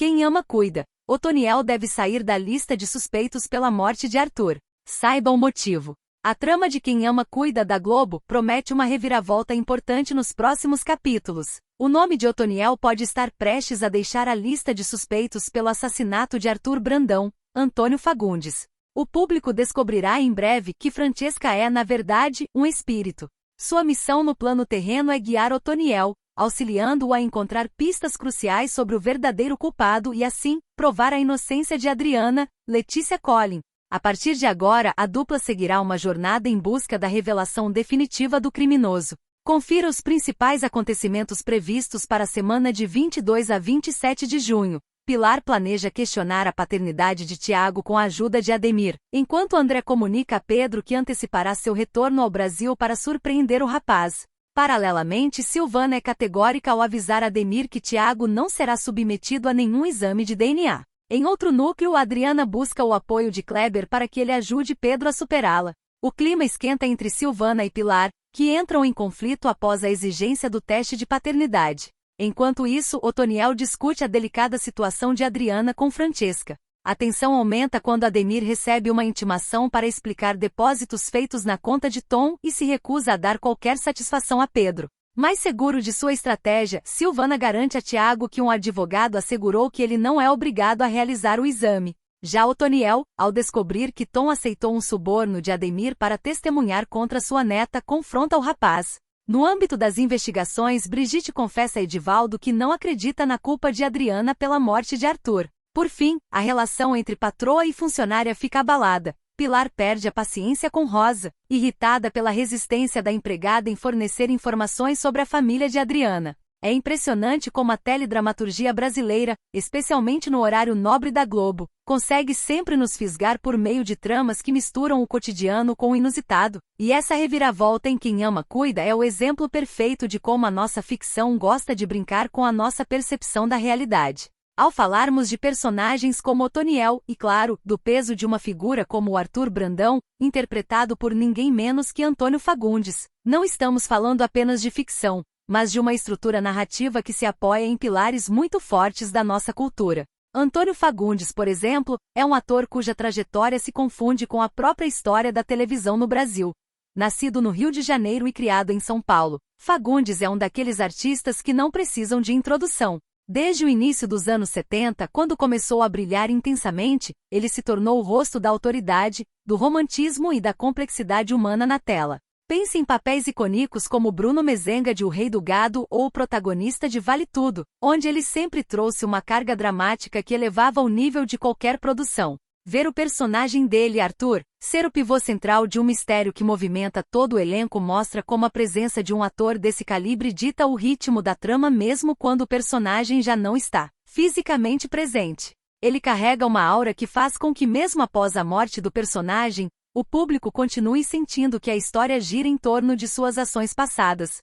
Quem ama cuida. Otoniel deve sair da lista de suspeitos pela morte de Arthur. Saiba o motivo. A trama de Quem Ama Cuida da Globo promete uma reviravolta importante nos próximos capítulos. O nome de Otoniel pode estar prestes a deixar a lista de suspeitos pelo assassinato de Arthur Brandão, Antônio Fagundes. O público descobrirá em breve que Francesca é, na verdade, um espírito. Sua missão no plano terreno é guiar Otoniel, auxiliando-o a encontrar pistas cruciais sobre o verdadeiro culpado e, assim, provar a inocência de Adriana, Letícia Collin. A partir de agora, a dupla seguirá uma jornada em busca da revelação definitiva do criminoso. Confira os principais acontecimentos previstos para a semana de 22 a 27 de junho. Pilar planeja questionar a paternidade de Tiago com a ajuda de Ademir, enquanto André comunica a Pedro que antecipará seu retorno ao Brasil para surpreender o rapaz. Paralelamente, Silvana é categórica ao avisar Ademir que Tiago não será submetido a nenhum exame de DNA. Em outro núcleo, Adriana busca o apoio de Kleber para que ele ajude Pedro a superá-la. O clima esquenta entre Silvana e Pilar, que entram em conflito após a exigência do teste de paternidade. Enquanto isso, Otoniel discute a delicada situação de Adriana com Francesca. A tensão aumenta quando Ademir recebe uma intimação para explicar depósitos feitos na conta de Tom e se recusa a dar qualquer satisfação a Pedro. Mais seguro de sua estratégia, Silvana garante a Tiago que um advogado assegurou que ele não é obrigado a realizar o exame. Já Otoniel, ao descobrir que Tom aceitou um suborno de Ademir para testemunhar contra sua neta, confronta o rapaz. No âmbito das investigações, Brigitte confessa a Edivaldo que não acredita na culpa de Adriana pela morte de Arthur. Por fim, a relação entre patroa e funcionária fica abalada. Pilar perde a paciência com Rosa, irritada pela resistência da empregada em fornecer informações sobre a família de Adriana. É impressionante como a teledramaturgia brasileira, especialmente no horário nobre da Globo, consegue sempre nos fisgar por meio de tramas que misturam o cotidiano com o inusitado. E essa reviravolta em Quem Ama Cuida é o exemplo perfeito de como a nossa ficção gosta de brincar com a nossa percepção da realidade. Ao falarmos de personagens como Otoniel e, claro, do peso de uma figura como o Arthur Brandão, interpretado por ninguém menos que Antônio Fagundes, não estamos falando apenas de ficção, mas de uma estrutura narrativa que se apoia em pilares muito fortes da nossa cultura. Antônio Fagundes, por exemplo, é um ator cuja trajetória se confunde com a própria história da televisão no Brasil. Nascido no Rio de Janeiro e criado em São Paulo, Fagundes é um daqueles artistas que não precisam de introdução. Desde o início dos anos 70, quando começou a brilhar intensamente, ele se tornou o rosto da autoridade, do romantismo e da complexidade humana na tela. Pense em papéis icônicos como Bruno Mezenga de O Rei do Gado ou o protagonista de Vale Tudo, onde ele sempre trouxe uma carga dramática que elevava o nível de qualquer produção. Ver o personagem dele, Arthur, ser o pivô central de um mistério que movimenta todo o elenco mostra como a presença de um ator desse calibre dita o ritmo da trama mesmo quando o personagem já não está fisicamente presente. Ele carrega uma aura que faz com que mesmo após a morte do personagem, o público continue sentindo que a história gira em torno de suas ações passadas.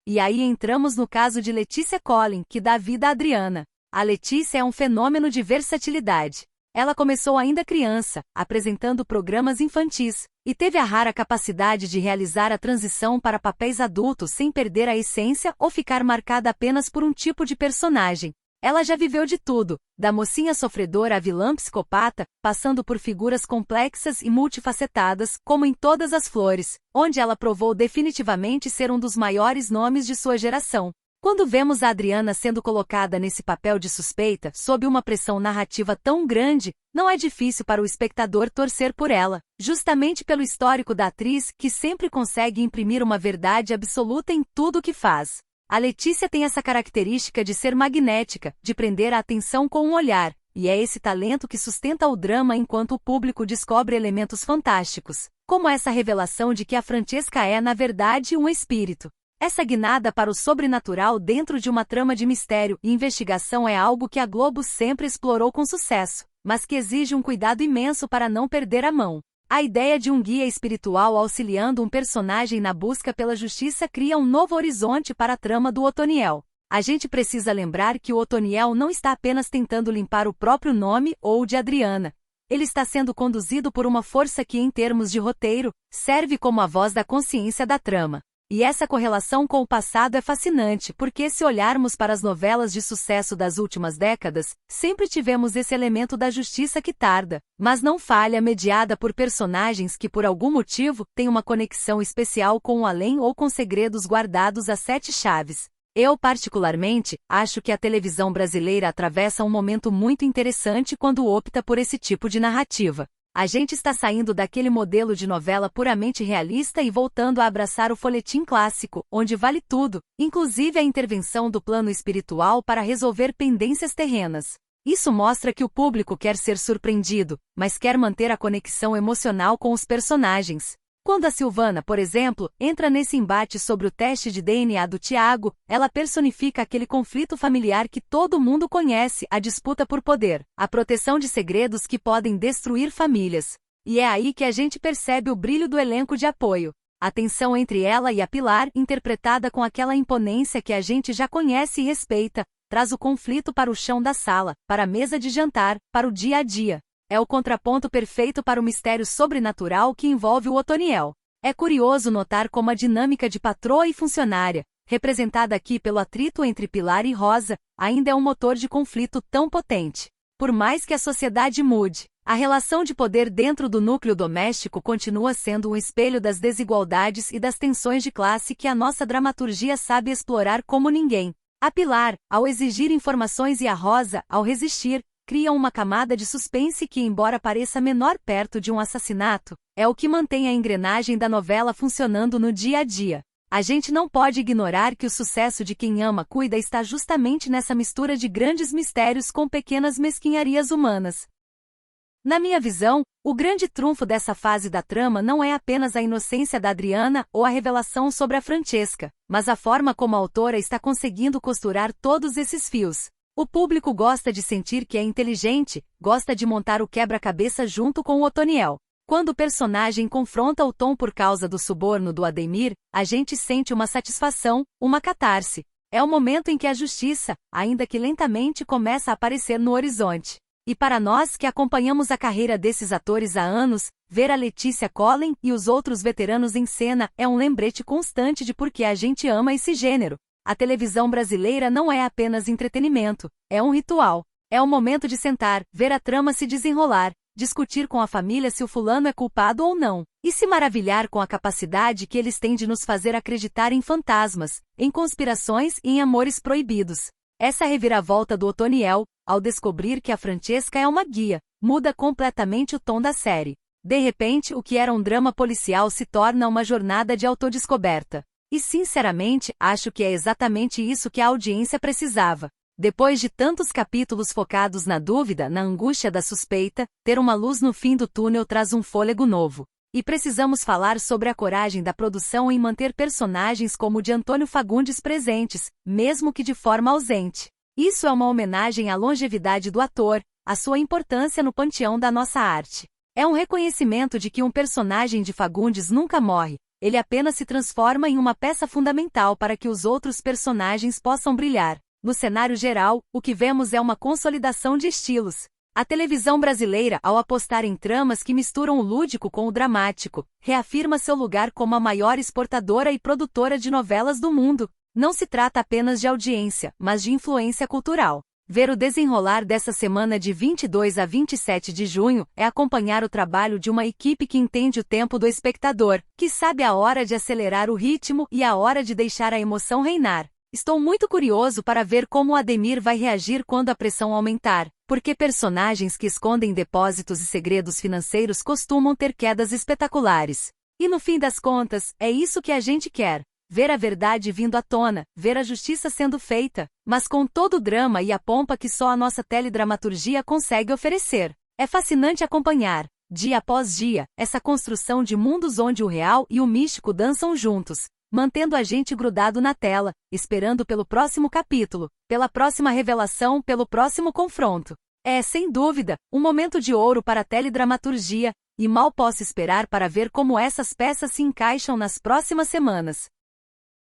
E aí entramos no caso de Letícia Collin, que dá vida a Adriana. A Letícia é um fenômeno de versatilidade. Ela começou ainda criança, apresentando programas infantis, e teve a rara capacidade de realizar a transição para papéis adultos sem perder a essência ou ficar marcada apenas por um tipo de personagem. Ela já viveu de tudo, da mocinha sofredora à vilã psicopata, passando por figuras complexas e multifacetadas, como em Todas as Flores, onde ela provou definitivamente ser um dos maiores nomes de sua geração. Quando vemos a Adriana sendo colocada nesse papel de suspeita, sob uma pressão narrativa tão grande, não é difícil para o espectador torcer por ela, justamente pelo histórico da atriz, que sempre consegue imprimir uma verdade absoluta em tudo o que faz. A Letícia tem essa característica de ser magnética, de prender a atenção com um olhar, e é esse talento que sustenta o drama enquanto o público descobre elementos fantásticos, como essa revelação de que a Francesca é, na verdade, um espírito. Essa guinada para o sobrenatural dentro de uma trama de mistério e investigação é algo que a Globo sempre explorou com sucesso, mas que exige um cuidado imenso para não perder a mão. A ideia de um guia espiritual auxiliando um personagem na busca pela justiça cria um novo horizonte para a trama do Otoniel. A gente precisa lembrar que o Otoniel não está apenas tentando limpar o próprio nome ou o de Adriana. Ele está sendo conduzido por uma força que, em termos de roteiro, serve como a voz da consciência da trama. E essa correlação com o passado é fascinante, porque se olharmos para as novelas de sucesso das últimas décadas, sempre tivemos esse elemento da justiça que tarda, mas não falha, mediada por personagens que por algum motivo têm uma conexão especial com o além ou com segredos guardados a sete chaves. Eu, particularmente, acho que a televisão brasileira atravessa um momento muito interessante quando opta por esse tipo de narrativa. A gente está saindo daquele modelo de novela puramente realista e voltando a abraçar o folhetim clássico, onde vale tudo, inclusive a intervenção do plano espiritual para resolver pendências terrenas. Isso mostra que o público quer ser surpreendido, mas quer manter a conexão emocional com os personagens. Quando a Silvana, por exemplo, entra nesse embate sobre o teste de DNA do Tiago, ela personifica aquele conflito familiar que todo mundo conhece, a disputa por poder, a proteção de segredos que podem destruir famílias. E é aí que a gente percebe o brilho do elenco de apoio. A tensão entre ela e a Pilar, interpretada com aquela imponência que a gente já conhece e respeita, traz o conflito para o chão da sala, para a mesa de jantar, para o dia a dia. É o contraponto perfeito para o mistério sobrenatural que envolve o Otoniel. É curioso notar como a dinâmica de patroa e funcionária, representada aqui pelo atrito entre Pilar e Rosa, ainda é um motor de conflito tão potente. Por mais que a sociedade mude, a relação de poder dentro do núcleo doméstico continua sendo um espelho das desigualdades e das tensões de classe que a nossa dramaturgia sabe explorar como ninguém. A Pilar, ao exigir informações, e a Rosa, ao resistir, criam uma camada de suspense que, embora pareça menor perto de um assassinato, é o que mantém a engrenagem da novela funcionando no dia a dia. A gente não pode ignorar que o sucesso de Quem Ama Cuida está justamente nessa mistura de grandes mistérios com pequenas mesquinharias humanas. Na minha visão, o grande trunfo dessa fase da trama não é apenas a inocência da Adriana ou a revelação sobre a Francesca, mas a forma como a autora está conseguindo costurar todos esses fios. O público gosta de sentir que é inteligente, gosta de montar o quebra-cabeça junto com o Otoniel. Quando o personagem confronta o Tom por causa do suborno do Ademir, a gente sente uma satisfação, uma catarse. É o momento em que a justiça, ainda que lentamente, começa a aparecer no horizonte. E para nós que acompanhamos a carreira desses atores há anos, ver a Letícia Collen e os outros veteranos em cena é um lembrete constante de por que a gente ama esse gênero. A televisão brasileira não é apenas entretenimento, é um ritual. É o momento de sentar, ver a trama se desenrolar, discutir com a família se o fulano é culpado ou não, e se maravilhar com a capacidade que eles têm de nos fazer acreditar em fantasmas, em conspirações e em amores proibidos. Essa reviravolta do Otoniel, ao descobrir que a Francesca é uma guia, muda completamente o tom da série. De repente, o que era um drama policial se torna uma jornada de autodescoberta. E sinceramente, acho que é exatamente isso que a audiência precisava. Depois de tantos capítulos focados na dúvida, na angústia da suspeita, ter uma luz no fim do túnel traz um fôlego novo. E precisamos falar sobre a coragem da produção em manter personagens como o de Antônio Fagundes presentes, mesmo que de forma ausente. Isso é uma homenagem à longevidade do ator, à sua importância no panteão da nossa arte. É um reconhecimento de que um personagem de Fagundes nunca morre. Ele apenas se transforma em uma peça fundamental para que os outros personagens possam brilhar. No cenário geral, o que vemos é uma consolidação de estilos. A televisão brasileira, ao apostar em tramas que misturam o lúdico com o dramático, reafirma seu lugar como a maior exportadora e produtora de novelas do mundo. Não se trata apenas de audiência, mas de influência cultural. Ver o desenrolar dessa semana de 22 a 27 de junho é acompanhar o trabalho de uma equipe que entende o tempo do espectador, que sabe a hora de acelerar o ritmo e a hora de deixar a emoção reinar. Estou muito curioso para ver como o Ademir vai reagir quando a pressão aumentar, porque personagens que escondem depósitos e segredos financeiros costumam ter quedas espetaculares. E no fim das contas, é isso que a gente quer. Ver a verdade vindo à tona, ver a justiça sendo feita, mas com todo o drama e a pompa que só a nossa teledramaturgia consegue oferecer. É fascinante acompanhar, dia após dia, essa construção de mundos onde o real e o místico dançam juntos, mantendo a gente grudado na tela, esperando pelo próximo capítulo, pela próxima revelação, pelo próximo confronto. É, sem dúvida, um momento de ouro para a teledramaturgia, e mal posso esperar para ver como essas peças se encaixam nas próximas semanas.